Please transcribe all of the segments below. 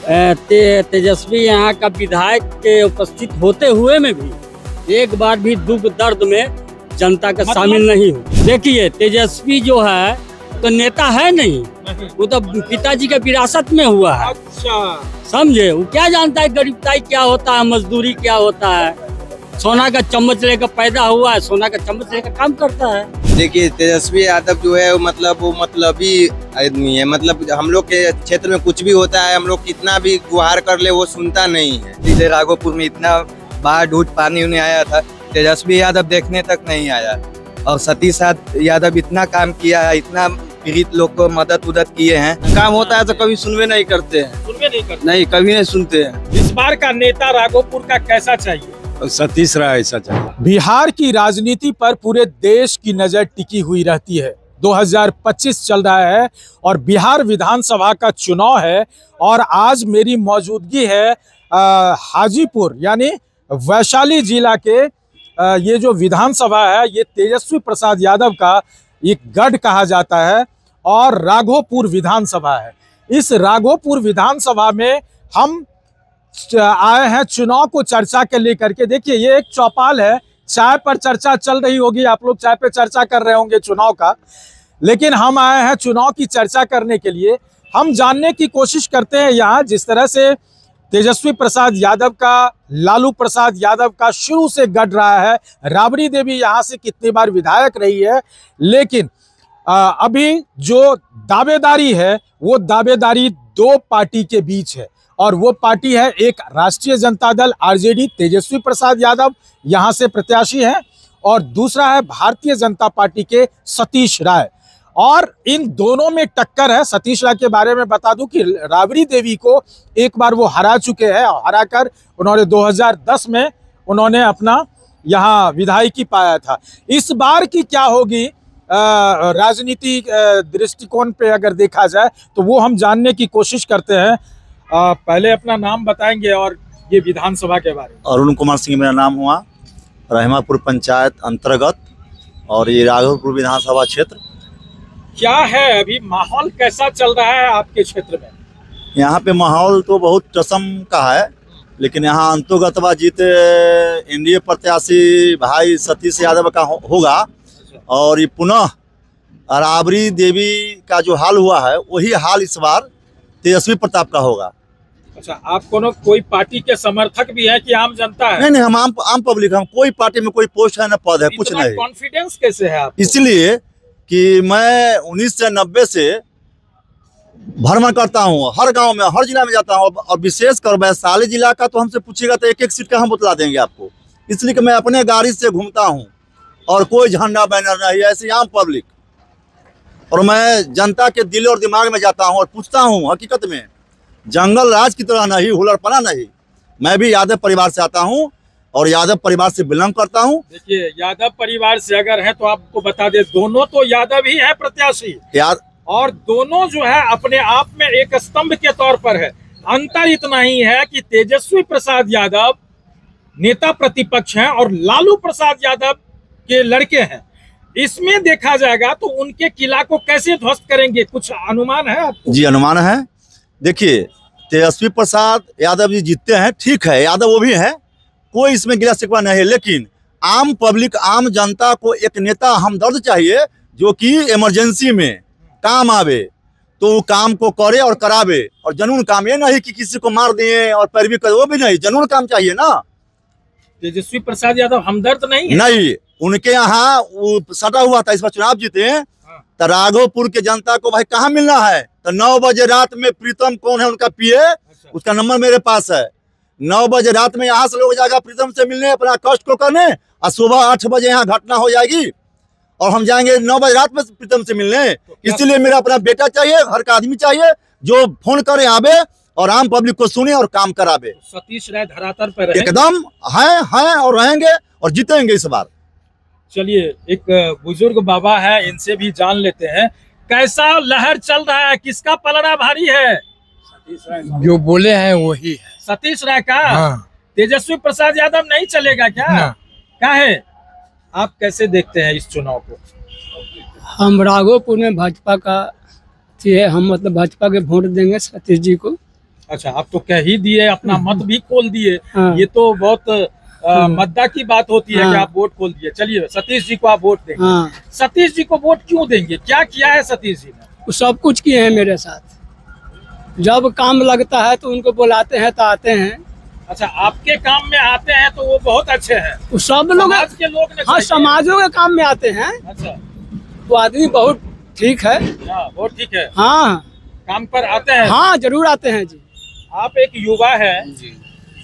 तेजस्वी यहाँ का विधायक के उपस्थित होते हुए में भी एक बार भी दुख दर्द में जनता का शामिल नहीं हो। देखिए, तेजस्वी जो है तो नेता है नहीं, वो तो पिताजी के विरासत में हुआ है। अच्छा, समझे? वो क्या जानता है गरीबताई क्या होता है, मजदूरी क्या होता है। सोना का चम्मच लेकर पैदा हुआ है, सोना का चम्मच लेकर काम करता है। देखिए, तेजस्वी यादव जो है वो मतलबी आदमी है। मतलब हम लोग के क्षेत्र में कुछ भी होता है, हम लोग कितना भी गुहार कर ले वो सुनता नहीं है। जिले राघोपुर में इतना बाढ़ डूट पानी उन्हें आया था, तेजस्वी यादव देखने तक नहीं आया। और सतीश यादव इतना काम किया है, इतना पीड़ित लोग को मदद किए हैं। काम होता है तो कभी सुनवे नहीं करते हैं। नहीं, कभी नहीं सुनते हैं। इस बार का नेता राघोपुर का कैसा चाहिए? सतीश राय ऐसा चाहिए। बिहार की राजनीति पर पूरे देश की नजर टिकी हुई रहती है। 2025 चल रहा है और बिहार विधानसभा का चुनाव है। और आज मेरी मौजूदगी है हाजीपुर यानी वैशाली जिला के ये जो विधानसभा है, ये तेजस्वी प्रसाद यादव का एक गढ़ कहा जाता है और राघोपुर विधानसभा है। इस राघोपुर विधानसभा में हम आए हैं चुनाव को चर्चा के लेकर के। देखिए, ये एक चौपाल है, चाय पर चर्चा चल रही होगी, आप लोग चाय पे चर्चा कर रहे होंगे चुनाव का, लेकिन हम आए हैं चुनाव की चर्चा करने के लिए। हम जानने की कोशिश करते हैं यहाँ जिस तरह से तेजस्वी प्रसाद यादव का, लालू प्रसाद यादव का शुरू से गढ़ रहा है। राबड़ी देवी यहाँ से कितनी बार विधायक रही है, लेकिन अभी जो दावेदारी है वो दावेदारी दो पार्टी के बीच है। और वो पार्टी है, एक राष्ट्रीय जनता दल आरजेडी, तेजस्वी प्रसाद यादव यहाँ से प्रत्याशी हैं, और दूसरा है भारतीय जनता पार्टी के सतीश राय। और इन दोनों में टक्कर है। सतीश राय के बारे में बता दूं कि राबड़ी देवी को एक बार वो हरा चुके हैं, हराकर उन्होंने 2010 में उन्होंने अपना यहाँ विधायकी पाया था। इस बार की क्या होगी राजनीति दृष्टिकोण पे अगर देखा जाए तो वो हम जानने की कोशिश करते हैं। पहले अपना नाम बताएंगे और ये विधानसभा के बारे में। अरुण कुमार सिंह मेरा नाम हुआ, रहमापुर पंचायत अंतर्गत, और ये राघोपुर विधानसभा क्षेत्र। क्या है अभी माहौल कैसा चल रहा है आपके क्षेत्र में? यहाँ पे माहौल तो बहुत टसम का है, लेकिन यहाँ अंतोगतवा जीत एनडीए प्रत्याशी भाई सतीश यादव का होगा। और ये पुनः राबड़ी देवी का जो हाल हुआ है वही हाल इस बार तेजस्वी प्रताप का होगा। अच्छा, आप कोई पार्टी के समर्थक भी है कि आम जनता है? नहीं, हम आम पब्लिक, हम कोई पार्टी में कोई पोस्ट है न पद है, कुछ नहीं। कॉन्फिडेंस कैसे है आपको? इसलिए कि मैं 1990 से भ्रमण करता हूँ, हर गांव में, हर जिला में जाता हूँ, और विशेषकर वैशाली जिला का तो हमसे पूछिएगा तो एक एक सीट का हम बतला देंगे आपको। इसलिए कि मैं अपने गाड़ी से घूमता हूँ और कोई झंडा बैनर नहीं, ऐसे आम पब्लिक। और मैं जनता के दिल और दिमाग में जाता हूँ और पूछता हूँ, हकीकत में जंगल राज की तरह नहीं, हुलड़पना नहीं। मैं भी यादव परिवार से आता हूँ और यादव परिवार से बिलोंग करता हूँ। देखिए, यादव परिवार से अगर है तो आपको बता दे, दोनों तो यादव ही है प्रत्याशी, और दोनों जो है अपने आप में एक स्तंभ के तौर पर है। अंतर इतना ही है कि तेजस्वी प्रसाद यादव नेता प्रतिपक्ष हैं और लालू प्रसाद यादव के लड़के हैं। इसमें देखा जाएगा तो उनके किला को कैसे ध्वस्त करेंगे, कुछ अनुमान है आपको? जी, अनुमान है। देखिए, तेजस्वी प्रसाद यादव जी जीतते हैं, ठीक है, यादव वो भी है, कोई इसमें गिला शिकवा नहीं है, लेकिन आम पब्लिक, आम जनता को एक नेता हमदर्द चाहिए जो कि इमरजेंसी में काम आवे, तो वो काम को करे और करावे। और जनून काम, ये नहीं कि किसी को मार दिए और पैरवी करे, वो भी नहीं, जनून काम चाहिए ना। तेजस्वी प्रसाद यादव हमदर्द नहीं है? नहीं, उनके यहाँ वो सटा हुआ था, इस बार चुनाव जीते हैं तो राघोपुर के जनता को भाई कहाँ मिलना है, तो 9 बजे रात में प्रीतम कौन है उनका पीए, उसका नंबर मेरे पास है। 9 बजे रात में यहाँ से लोग जाएगा प्रीतम से मिलने, अपना कष्ट को करने, और सुबह 8 बजे यहाँ घटना हो जाएगी और हम जाएंगे 9 बजे रात में प्रीतम से मिलने। इसलिए मेरा अपना बेटा चाहिए, घर का आदमी चाहिए जो फोन करे आवे और आम पब्लिक को सुने और काम करावे। सतीश राय धरातल पर एकदम है और रहेंगे और जीतेंगे इस बार। चलिए, एक बुजुर्ग बाबा है, इनसे भी जान लेते हैं कैसा लहर चल रहा है, किसका पलड़ा भारी है? जो बोले हैं वही है, सतीश राय का। हाँ। तेजस्वी प्रसाद यादव नहीं चलेगा क्या? क्या है, आप कैसे देखते हैं इस चुनाव को? हम राघोपुर में भाजपा का हम भाजपा के वोट देंगे सतीश जी को। अच्छा, आप तो कह ही दिए, अपना मत भी खोल दिए। हाँ। ये तो बहुत मद्दा की बात होती है हाँ। कि आप वोट खोल दिए। चलिए, सतीश जी को आप वोट देंगे। हाँ, सतीश जी को वोट क्यों देंगे? क्या किया है सतीश जी ने? वो सब कुछ किए हैं मेरे साथ। जब काम लगता है तो उनको बुलाते हैं तो आते हैं। अच्छा, आपके काम में आते हैं तो वो बहुत अच्छे हैं। वो सब लोग समाज के लोग ने हाँ चाहिए। समाजों के काम में आते हैं। अच्छा, वो आदमी बहुत ठीक है। हाँ, बहुत ठीक है। हाँ काम पर आते हैं। हाँ जरूर आते हैं जी। आप एक युवा है,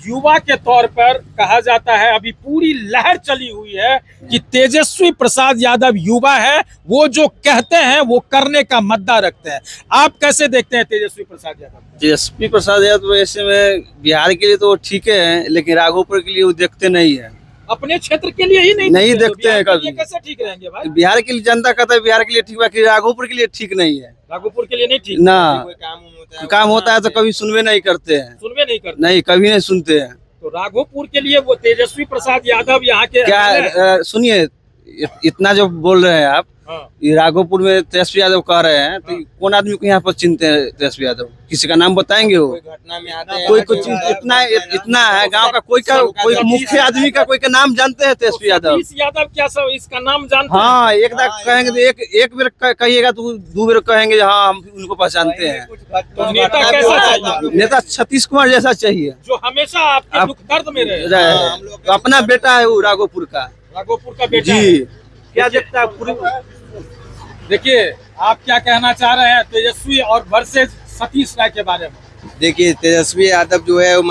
युवा के तौर पर कहा जाता है, अभी पूरी लहर चली हुई है कि तेजस्वी प्रसाद यादव युवा है, वो जो कहते हैं वो करने का मद्दा रखते हैं। आप कैसे देखते हैं तेजस्वी प्रसाद यादव? तेजस्वी प्रसाद यादव ऐसे में बिहार के लिए तो ठीक है, लेकिन राघोपुर के लिए वो देखते नहीं है। अपने क्षेत्र के लिए ही नहीं देखते हैं बिहार के लिए कभी। कैसे ठीक रहेंगे भाई? बिहार के लिए जनता कहता है बिहार के लिए ठीक, बाकी राघोपुर के लिए ठीक नहीं है। राघोपुर के लिए नहीं ठीक। ना काम होता है तो कभी सुनवे नहीं करते हैं, सुनवे नहीं करते। नहीं कभी नहीं सुनते हैं। तो राघोपुर के लिए वो तेजस्वी प्रसाद यादव यहाँ के क्या सुनिए, इतना जो बोल रहे हैं आप, हाँ। ये राघोपुर में तेजस्वी यादव कह रहे हैं, तो कौन आदमी को यहाँ पर चिंते हैं तेजस्वी यादव? किसी का नाम बताएंगे वो? घटना में आते हैं, कोई कुछ इतना है गांव का, कोई मुख्य आदमी का कोई का नाम जानते हैं तेजस्वी यादव? सतीश यादव क्या सब इसका नाम जानते हैं? हाँ, एक बार कहेंगे तो एक बेर कहिएगा तो दो बेर कहेंगे हाँ हम उनको पहचानते हैं। तो नेता कैसा चाहिए? नेता सतीश कुमार जैसा चाहिए, जो हमेशा आपके दुख दर्द में रहे। तो अपना बेटा है वो राघोपुर का। राघोपुर का बेटा जी, है। क्या देखता है पूरी। देखिए, आप क्या कहना चाह रहे हैं तेजस्वी और वर्सेस सतीश राय के बारे में? देखिए, तेजस्वी यादव जो है वो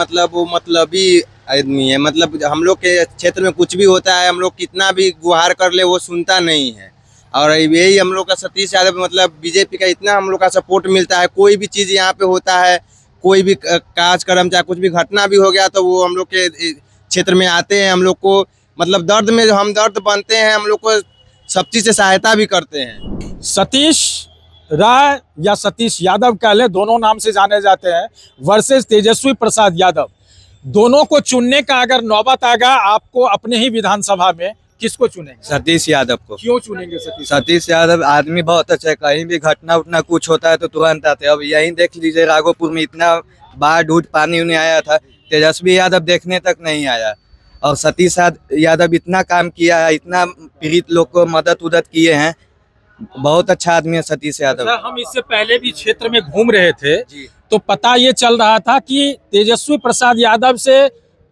मतलबी आदमी है। मतलब हम लोग के क्षेत्र में कुछ भी होता है, हम लोग कितना भी गुहार कर ले वो सुनता नहीं है। और यही हम लोग का सतीश यादव, मतलब बीजेपी का इतना हम लोग का सपोर्ट मिलता है। कोई भी चीज़ यहाँ पे होता है, कोई भी कार्यक्रम चाहे कुछ भी घटना भी हो गया तो वो हम लोग के क्षेत्र में आते हैं। हम लोग को मतलब दर्द में जो हम दर्द बनते हैं, हम लोग को सब चीज़ से सहायता भी करते हैं। सतीश राय या सतीश यादव कह ले, दोनों नाम से जाने जाते हैं, वर्सेस तेजस्वी प्रसाद यादव। दोनों को चुनने का अगर नौबत आएगा आपको अपने ही विधानसभा में, किसको चुनेंगे? सतीश यादव को। क्यों चुनेंगे सतीश यादव आदमी बहुत अच्छा है, कहीं भी घटना उठना कुछ होता है तो तुरंत आते हैं। अब यहीं देख लीजिए, राघोपुर में इतना बाढ़ ढूट पानी उन्हें आया था, तेजस्वी यादव देखने तक नहीं आया। और सतीश यादव इतना काम किया है, इतना पीड़ित लोग को मदद उदद किए हैं, बहुत अच्छा आदमी है सतीश यादव। हम इससे पहले भी क्षेत्र में घूम रहे थे तो पता ये चल रहा था कि तेजस्वी प्रसाद यादव से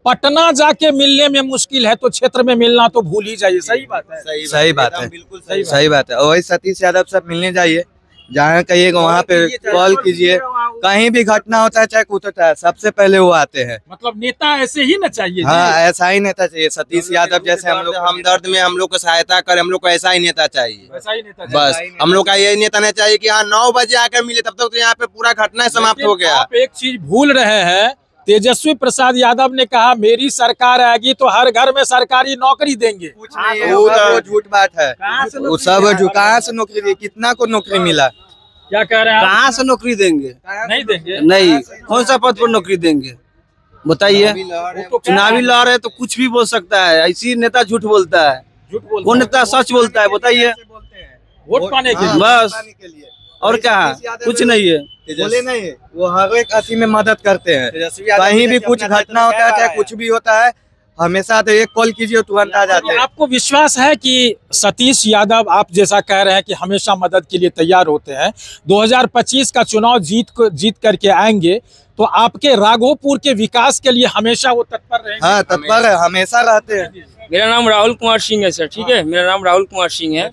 पटना जाके मिलने में मुश्किल है, तो क्षेत्र में मिलना तो भूल ही जाइए। सही बात है। सही बात है, बिल्कुल सही बात है। और वही सतीश यादव सब मिलने जाइए, जहाँ कहिएगा वहाँ पे कॉल कीजिए। कहीं भी घटना होता है चाहे कुछ होता है, सबसे पहले वो आते हैं। मतलब नेता ऐसे ही ना चाहिए। हाँ, ऐसा ही नेता चाहिए सतीश यादव जैसे। हम लोग हम दर्द में हम लोग को सहायता करे, हम लोग को ऐसा ही नेता चाहिए। ऐसा ही नेता बस हम लोग का यही नेता नहीं चाहिए कि हाँ 9 बजे आकर मिले, तब तक तो यहाँ पे पूरा घटना समाप्त हो गया। आप एक चीज भूल रहे हैं, तेजस्वी प्रसाद यादव ने कहा मेरी सरकार आएगी तो हर घर में सरकारी नौकरी देंगे। कुछ नहीं है, वो झूठ बात है। वो सब कहाँ से नौकरी दी, कितना को नौकरी मिला? क्या कह रहे हैं? कहाँ से नौकरी देंगे? नहीं देंगे। नहीं, कौन सा पद पर नौकरी देंगे बताइए? चुनावी लड़ रहे तो कुछ भी बोल सकता है, ऐसी नेता झूठ बोलता है। झूठ बोल कौन नेता सच बोलता है बताइए? वोट पाने के लिए। बस, और क्या, कुछ नहीं है। बोले नहीं, वो हर एक अति में मदद करते हैं। कहीं भी कुछ घटना होता है चाहे कुछ भी होता है, हमेशा तो एक कॉल कीजिए तुरंत आ जाते हैं। आपको विश्वास है कि सतीश यादव आप जैसा कह रहे हैं कि हमेशा मदद के लिए तैयार होते हैं, 2025 का चुनाव जीत करके आएंगे तो आपके राघोपुर के विकास के लिए हमेशा वो तत्पर रहेंगे? हाँ, तत्पर है, हमेशा रहते हैं। मेरा नाम राहुल कुमार सिंह है सर। ठीक है, मेरा नाम राहुल कुमार सिंह है।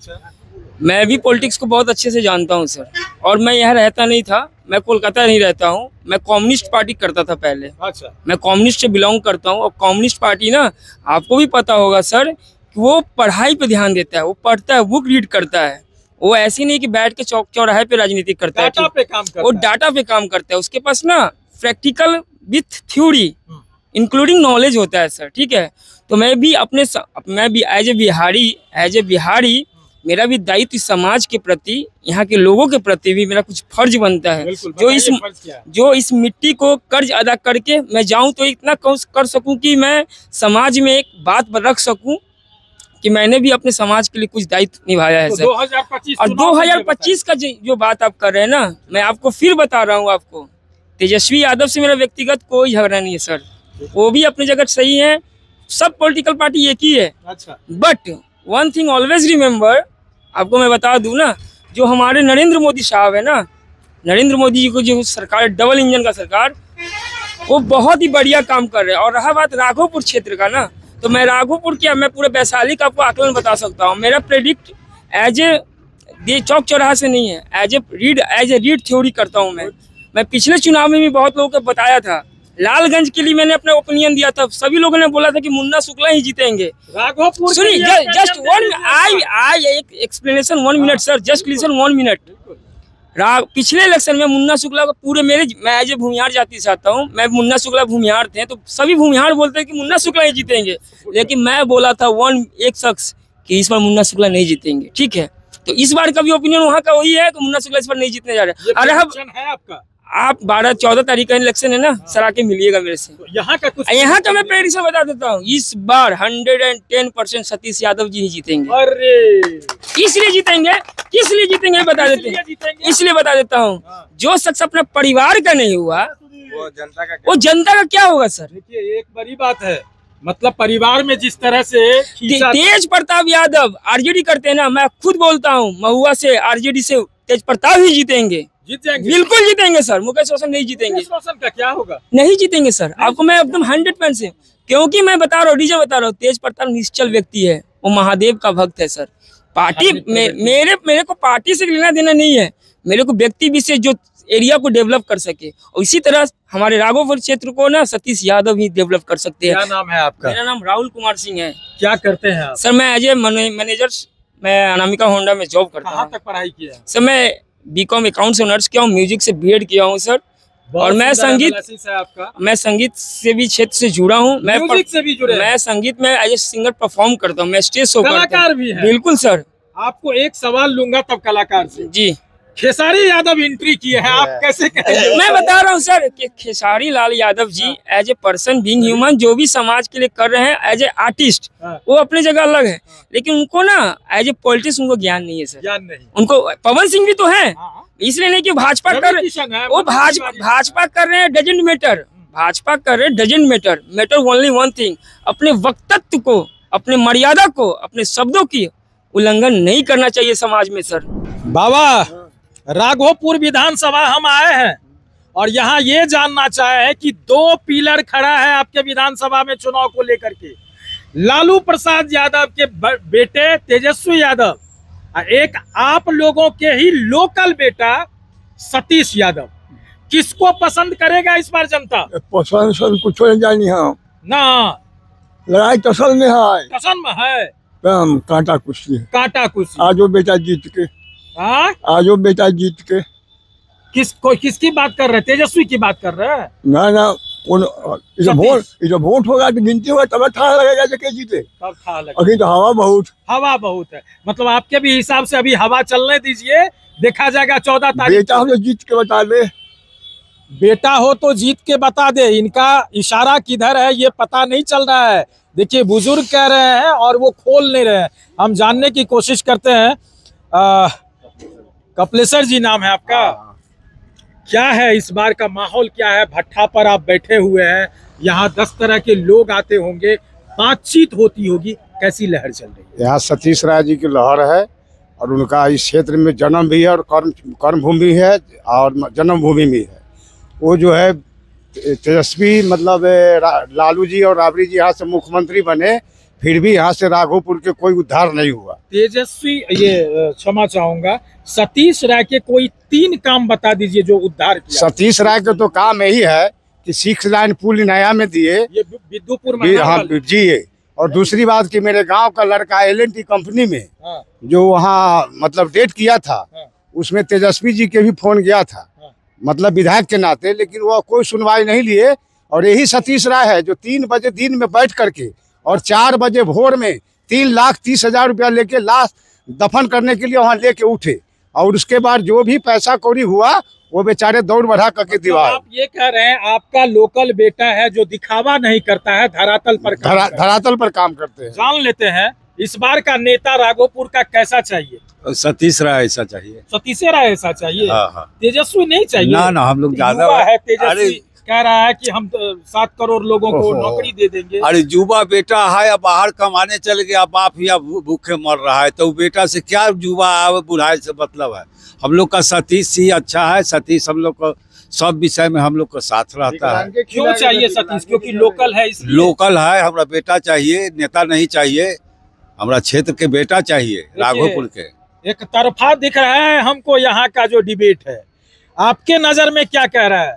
मैं भी पॉलिटिक्स को बहुत अच्छे से जानता हूं सर, और मैं यहाँ रहता नहीं था, मैं कोलकाता नहीं रहता हूं। मैं कम्युनिस्ट पार्टी करता था पहले। अच्छा। मैं कम्युनिस्ट से बिलोंग करता हूं, और कम्युनिस्ट पार्टी ना, आपको भी पता होगा सर, कि वो पढ़ाई पे ध्यान देता है, वो पढ़ता है, बुक रीड करता है। वो ऐसी नहीं कि बैठ के चौक चौराहे पे राजनीति करता है, डाटा पे काम करता है। वो डाटा पे काम करता है। उसके पास ना practical with theory including knowledge होता है सर। ठीक है, तो मैं भी एज ए बिहारी मेरा भी दायित्व इस समाज के प्रति, यहाँ के लोगों के प्रति भी मेरा कुछ फर्ज बनता है। जो इस मिट्टी को कर्ज अदा करके मैं जाऊं तो इतना कर सकूं कि मैं समाज में एक बात रख सकूं कि मैंने भी अपने समाज के लिए कुछ दायित्व निभाया है सर। 2025 और 2025 का जो बात आप कर रहे हैं ना, मैं आपको फिर बता रहा हूँ आपको तेजस्वी यादव से मेरा व्यक्तिगत कोई झगड़ा नहीं है सर, वो भी अपनी जगह सही है, सब पॉलिटिकल पार्टी एक ही है। अच्छा, but one thing always remember, आपको मैं बता दूं ना, जो हमारे नरेंद्र मोदी साहब है ना, नरेंद्र मोदी जी को जो सरकार, डबल इंजन का सरकार, वो बहुत ही बढ़िया काम कर रहे हैं। और रहा बात राघोपुर क्षेत्र का ना, तो मैं राघोपुर क्या, मैं पूरे वैशाली का आपको आकलन बता सकता हूँ। मेरा प्रेडिक्ट एज ए चौक चौराहा से नहीं है, एज ए रीड थ्योरी करता हूँ मैं पिछले चुनाव में भी बहुत लोगों को बताया था, लालगंज के लिए मैंने अपना ओपिनियन दिया था, सभी लोगों ने बोला था कि मुन्ना शुक्ला ही जीतेंगे। राघोपुर सुनिए, just one I explanation 1 minute sir, just listen 1 minute. पिछले इलेक्शन में मुन्ना शुक्ला को पूरे मैं एज ए भूमिहार जाति से आता हूँ, मैं मुन्ना शुक्ला भूमिहार थे, तो सभी भूमिहार बोलते हैं कि मुन्ना शुक्ला ही जीतेंगे, लेकिन मैं बोला था एक शख्स कि इस बार मुन्ना शुक्ला नहीं जीतेंगे। ठीक है, तो इस बार का भी ओपिनियन वहाँ का वही है कि मुन्ना शुक्ला इस बार नहीं जीतने जा रहे। अरे है आपका, आप 12-14 तारीख का इलेक्शन है ना सर, आके मिलिएगा मेरे से। यहाँ का मैं प्रेडिक्शन बता देता हूँ, इस बार 110% सतीश यादव जी ही जीतेंगे। अरे इसलिए जीतेंगे, किस लिए जीतेंगे बता देते हैं, इसलिए बता देता हूँ, जो शख्स अपना परिवार का नहीं हुआ वो जनता का क्या होगा सर। देखिए, एक बड़ी बात है, मतलब परिवार में जिस तरह से तेज प्रताप यादव आरजेडी करते हैं ना, मैं खुद बोलता हूँ महुआ से आरजेडी से तेज प्रताप ही जीतेंगे, जीत जाएंगे, बिल्कुल जीतेंगे सर। मुकेश रोशन नहीं जीतेंगे। मुकेश रोशन का क्या होगा? नहीं जीतेंगे सर, आपको मैं एकदम 100% से, क्योंकि मैं बता रहा हूँ, डीजे बता रहा हूँ, तेज प्रताप निश्चल व्यक्ति है, वो महादेव का भक्त है सर। पार्टी मेरे को पार्टी से लेना देना नहीं है, मेरे को व्यक्ति विशेष जो एरिया को डेवलप कर सके, और इसी तरह हमारे राघोपुर क्षेत्र को ना सतीश यादव ही डेवलप कर सकते हैं। क्या नाम है आपका? मेरा नाम राहुल कुमार सिंह है। क्या करते हैं आप? सर मैं एज ए मैनेजर, मैं अनामिका होंडा में जॉब करता हूँ। कहाँ तक पढ़ाई किया है? सर मैं बीकॉम अकाउंट्स ऑनर्स किया हूँ, म्यूजिक से बीएड किया हूँ सर, और मैं संगीत से भी क्षेत्र से जुड़ा हूँ। म्यूजिक से भी जुड़े? मैं संगीत में एज ए सिंगर परफॉर्म करता हूँ, मैं स्टेज शो करता हूँ। कलाकार भी है? बिल्कुल सर। आपको एक सवाल लूंगा तब कलाकार से। जी, खेसारी यादव एंट्री किए हैं, आप कैसे कहेंगे? मैं बता रहा हूँ सर कि Khesari Lal Yadav ji as a person being human जो भी समाज के लिए कर रहे हैं एज ए आर्टिस्ट, वो अपनी जगह अलग है, लेकिन उनको ना एज ए पॉलिटिक्स उनको ज्ञान नहीं है सर। ज्ञान नहीं उनको। पवन सिंह भी तो है, इसलिए नहीं कि भाजपा कर वो भाजपा कर रहे हैं, डजंट मैटर, भाजपा कर रहे हैं doesn't matter, matter only one thing, अपने वक्तत्व को, अपने मर्यादा को, अपने शब्दों की उल्लंघन नहीं करना चाहिए समाज में सर। बाबा, राघोपुर विधानसभा हम आए हैं और यहाँ ये जानना चाहे हैं कि 2 पिलर खड़ा है आपके विधानसभा में चुनाव को लेकर के, लालू प्रसाद यादव के बेटे तेजस्वी यादव, एक आप लोगों के ही लोकल बेटा सतीश यादव। किसको पसंद करेगा इस बार जनता? पसंद सर कुछ नहीं जानी है ना, लड़ाई टसल में है, टसल में है, कांटा कुश्ती, कांटा कुश्ती। आजो बेटा जीत के, आजो बेटा जीत के। किसकी बात कर रहे हैं? तेजस्वी की बात कर रहे हैं? ना जब वोट होगा तो गिनती होगा तब था लगेगा कि जीते, तब था लगेगा। अभी तो हवा बहुत है, मतलब आपके भी हिसाब से अभी हवा चलने दीजिए, देखा जाएगा 14 तारीख। बेटा हो तो जीत के बता दे, बेटा हो तो जीत के बता दे। इनका इशारा किधर है ये पता नहीं चल रहा है। देखिए, बुजुर्ग कह रहे हैं और वो खोल नहीं रहे हैं। हम जानने की कोशिश करते हैं। कपिलेश्वर जी नाम है आपका, क्या है इस बार का माहौल, क्या है? भट्ठा पर आप बैठे हुए हैं, यहाँ 10 तरह के लोग आते होंगे, बातचीत होती होगी, कैसी लहर चल रही है? यहाँ सतीश राय जी की लहर है और उनका इस क्षेत्र में जन्म भी है और कर्म भूमि है और जन्मभूमि भी है। वो जो है तेजस्वी, मतलब लालू जी और राबड़ी जी यहाँ से मुख्यमंत्री बने, फिर भी यहाँ से राघोपुर के कोई उद्धार नहीं हुआ। तेजस्वी, ये क्षमा चाहूंगा, सतीश राय के कोई 3 काम बता दीजिए जो उद्धार किया। सतीश राय का तो काम यही है कि 6 लाइन पुल नया में दिए, ये विद्युपुर में। हाँ जी। और दूसरी बात कि मेरे गांव का लड़का L&T कंपनी में जो वहाँ मतलब डेट किया था, उसमें तेजस्वी जी के भी फोन गया था, मतलब विधायक के नाते, लेकिन वो कोई सुनवाई नहीं लिए। और यही सतीश राय है जो 3 बजे दिन में बैठ करके और 4 बजे भोर में 3,30,000 रुपया लेके लाश दफन करने के लिए वहाँ लेके उठे, और उसके बाद जो भी पैसा कौड़ी हुआ वो बेचारे दौड़ बढ़ा करके दीवार। आप ये कह रहे हैं आपका लोकल बेटा है जो दिखावा नहीं करता है, धरातल पर काम करते हैं। जान लेते हैं इस बार का नेता राघोपुर का कैसा चाहिए? सतीश राय ऐसा चाहिए। सतीश राय ऐसा चाहिए। हाँ। तेजस्वी नहीं चाहिए। ना हम लोग ज्यादा है। तेजस्वी कह रहा है कि हम 7 करोड़ लोगों को नौकरी दे देंगे। अरे युवा बेटा है, अब बाहर कमाने चल गया, बाप या भूखे मर रहा है, तो बेटा से क्या युवा बुढ़ाई से मतलब है। हम लोग का सतीश ही अच्छा है। सतीश हम लोग को सब विषय में हम लोग का साथ रहता है। क्यों चाहिए सतीश? क्योंकि लोकल है इसलिए। लोकल है, हमारा बेटा चाहिए, नेता नहीं चाहिए। हमारा क्षेत्र के बेटा चाहिए, राघोपुर के। एक तरफा दिख रहा है हमको यहाँ का जो डिबेट है, आपके नजर में क्या कह रहा है?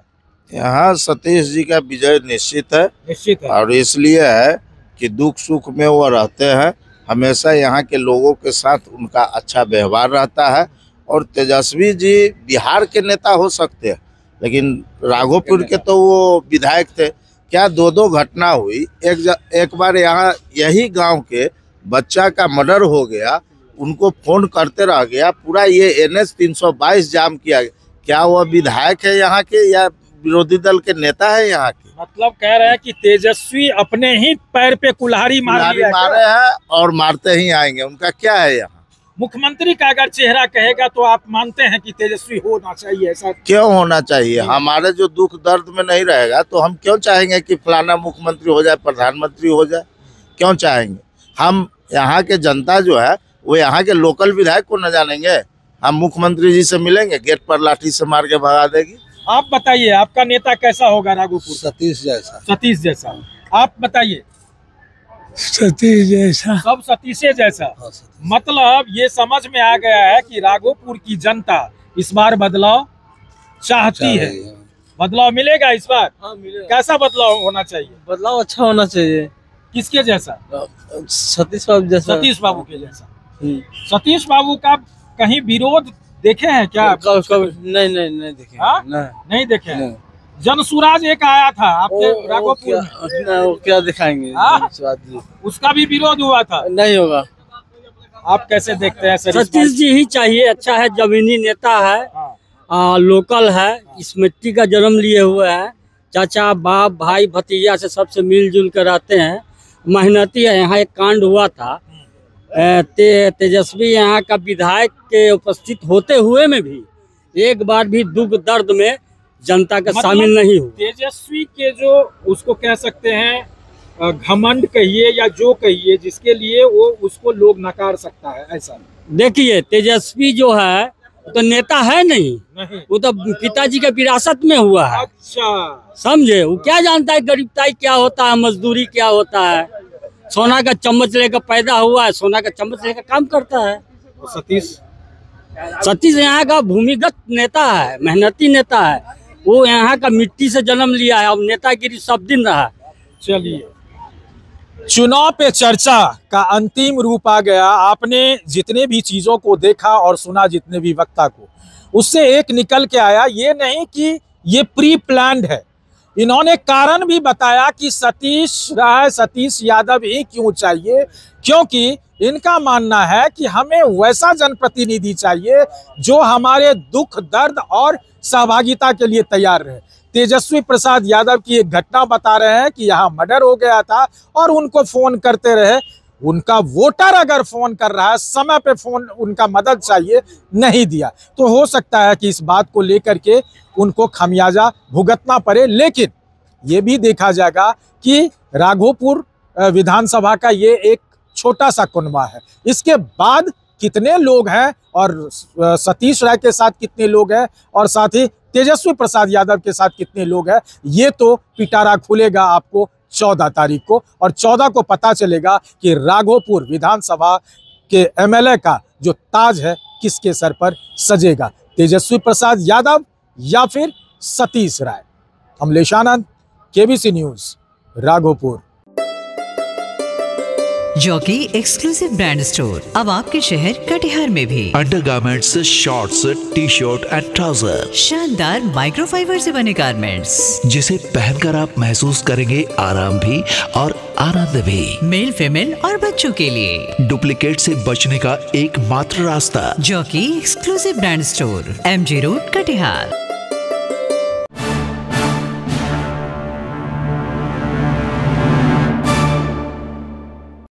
यहाँ सतीश जी का विजय निश्चित है। निश्चित है। और इसलिए है कि दुख सुख में वो रहते हैं, हमेशा यहाँ के लोगों के साथ उनका अच्छा व्यवहार रहता है। और तेजस्वी जी बिहार के नेता हो सकते हैं, लेकिन राघोपुर के तो वो विधायक थे। क्या 2 घटना हुई। एक बार यहाँ यही गांव के बच्चा का मर्डर हो गया, उनको फोन करते रह गया, पूरा ये NH 322 जाम किया गया। क्या वो विधायक है यहाँ के या विरोधी दल के नेता है यहाँ के? मतलब कह रहे हैं कि तेजस्वी अपने ही पैर पे कुल्हाड़ी मारे हैं और मारते ही आएंगे। उनका क्या है यहाँ? मुख्यमंत्री का अगर चेहरा कहेगा तो आप मानते हैं कि तेजस्वी होना चाहिए? ऐसा क्यों होना चाहिए? हमारे जो दुख दर्द में नहीं रहेगा तो हम क्यों चाहेंगे कि फलाना मुख्यमंत्री हो जाए, प्रधानमंत्री हो जाए? क्यों चाहेंगे? हम यहाँ के जनता जो है वो यहाँ के लोकल विधायक को न जानेंगे? हम मुख्यमंत्री जी से मिलेंगे, गेट पर लाठी से मार के भगा देगी। आप बताइए, आपका नेता कैसा होगा राघोपुर? सतीश जैसा। सतीश जैसा। आप बताइए। सतीश जैसा। सब सतीशे जैसा। मतलब ये समझ में आ गया है कि राघोपुर की जनता इस बार बदलाव चाहती है। बदलाव मिलेगा इस बार? हाँ, मिलेगा। कैसा बदलाव होना चाहिए? बदलाव अच्छा होना चाहिए। किसके जैसा? सतीश बाबू जैसा। सतीश बाबू के जैसा। सतीश बाबू का कहीं विरोध देखे हैं क्या? नहीं देखे। नहीं देखे हैं। जनसुराज एक आया था आपके राघोपुर में। वो क्या दिखाएंगे? उसका भी विरोध हुआ था। नहीं होगा। आप कैसे देखते हैं? सतीश जी ही चाहिए। अच्छा है, जमीनी नेता है, लोकल है, इस मिट्टी का जन्म लिए हुए है। चाचा बाप भाई भतीजा से सबसे मिलजुल कर रहते हैं, मेहनती है। यहाँ एक कांड हुआ था, तेजस्वी यहाँ का विधायक के उपस्थित होते हुए में भी एक बार भी दुख दर्द में जनता का शामिल नहीं हो। तेजस्वी के जो उसको कह सकते हैं घमंड कहिए या जो कहिए, जिसके लिए वो उसको लोग नकार सकता है, ऐसा देखिए तेजस्वी जो है तो नेता है नहीं, वो तो पिताजी के विरासत में हुआ है। अच्छा, समझे? वो क्या जानता है गरीबताई क्या होता है, मजदूरी क्या होता है। सोना का चम्मच लेकर पैदा हुआ है, सोना का चम्मच लेकर काम करता है। सतीश यहाँ का भूमिगत नेता है, मेहनती नेता है। वो यहाँ का मिट्टी से जन्म लिया है, अब नेतागिरी सब दिन रहा। चलिए, चुनाव पे चर्चा का अंतिम रूप आ गया। आपने जितने भी चीजों को देखा और सुना, जितने भी वक्ता को, उससे एक निकल के आया ये नहीं कि ये प्री प्लान्ड है। इन्होंने कारण भी बताया कि सतीश यादव ही क्यों चाहिए, क्योंकि इनका मानना है कि हमें वैसा जनप्रतिनिधि चाहिए जो हमारे दुख दर्द और सहभागिता के लिए तैयार रहे। तेजस्वी प्रसाद यादव की एक घटना बता रहे हैं कि यहाँ मर्डर हो गया था और उनको फोन करते रहे। उनका वोटर अगर फोन कर रहा है, समय पे फोन, उनका मदद चाहिए, नहीं दिया, तो हो सकता है कि इस बात को लेकर के उनको खमियाजा भुगतना पड़े। लेकिन ये भी देखा जाएगा कि राघोपुर विधानसभा का ये एक छोटा सा कुनबा है। इसके बाद कितने लोग हैं और सतीश राय के साथ कितने लोग हैं और साथ ही तेजस्वी प्रसाद यादव के साथ कितने लोग हैं, ये तो पिटारा खुलेगा आपको 14 तारीख को। और 14 को पता चलेगा कि राघोपुर विधानसभा के MLA का जो ताज है किसके सर पर सजेगा, तेजस्वी प्रसाद यादव या फिर Satish Rai. Amlesh Anand, KBC news, Raghopur. Jockey exclusive brand store अब आपके शहर कटिहार में भी। Undergarments, shorts, t-shirt and trouser, शानदार माइक्रोफाइबर से बने गारमेंट्स जिसे पहनकर आप महसूस करेंगे आराम भी और आनंद भी। मेल, फीमेल और बच्चों के लिए डुप्लीकेट से बचने का एकमात्र रास्ता, jockey exclusive brand store, MG road, Katihar.